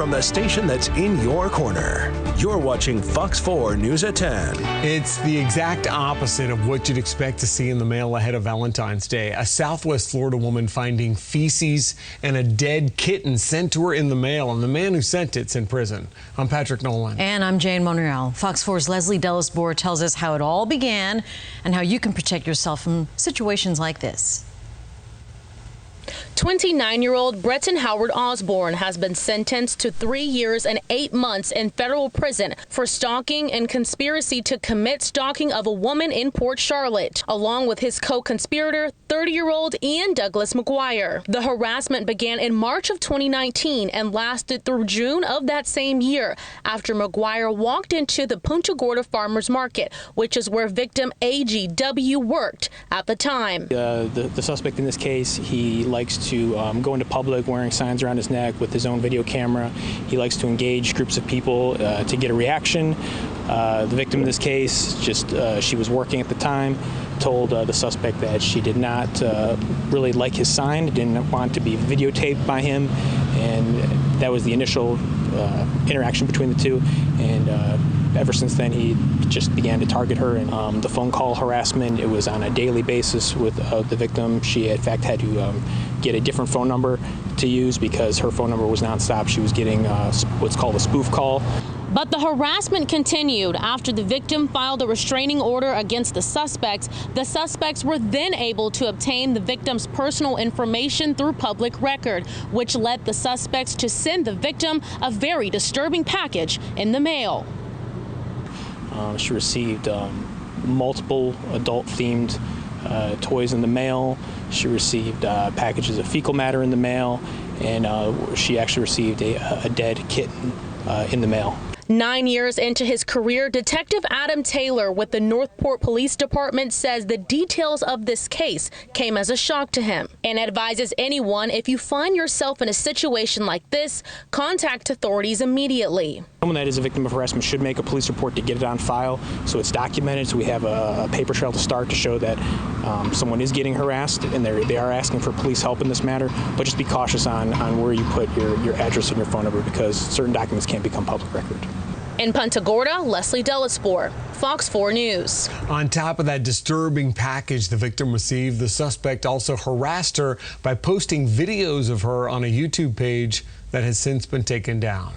from the station that's in your corner. You're watching Fox 4 News at 10. It's the exact opposite of what you'd expect to see in the mail ahead of Valentine's Day. A Southwest Florida woman finding feces and a dead kitten sent to her in the mail, and the man who sent it's in prison. I'm Patrick Nolan. And I'm Jane Monreal. Fox 4's Leslie Dellisbour tells us how it all began and how you can protect yourself from situations like this. 29-year-old Breton Howard Osborne has been sentenced to 3 years and 8 months in federal prison for stalking and conspiracy to commit stalking of a woman in Port Charlotte, along with his co-conspirator, 30-year-old Ian Douglas McGuire. The harassment began in March of 2019 and lasted through June of that same year after McGuire walked into the Punta Gorda Farmers Market, which is where victim AGW worked at the time. The suspect in this case, he likes to go into public wearing signs around his neck with his own video camera. He likes to engage groups of people to get a reaction. The victim in this case, she was working at the time, told the suspect that she did not really like his sign, didn't want to be videotaped by him, and that was the initial interaction between the two. And ever since then, he just began to target her. And the phone call harassment, it was on a daily basis with the victim. She, in fact, had to get a different phone number to use because her phone number was nonstop. She was getting what's called a spoof call. But the harassment continued after the victim filed a restraining order against the suspects. The suspects were then able to obtain the victim's personal information through public record, which led the suspects to send the victim a very disturbing package in the mail. She received multiple adult-themed toys in the mail. She received packages of fecal matter in the mail, and she actually received a dead kitten in the mail. 9 years into his career, Detective Adam Taylor with the Northport Police Department says the details of this case came as a shock to him and advises anyone, if you find yourself in a situation like this, contact authorities immediately. Someone that is a victim of harassment should make a police report to get it on file so it's documented, so we have a paper trail to start to show that someone is getting harassed and they are asking for police help in this matter. But just be cautious on where you put your address and your phone number, because certain documents can't become public record. In Punta Gorda, Leslie Dellisbour, Fox 4 News. On top of that disturbing package the victim received, the suspect also harassed her by posting videos of her on a YouTube page that has since been taken down.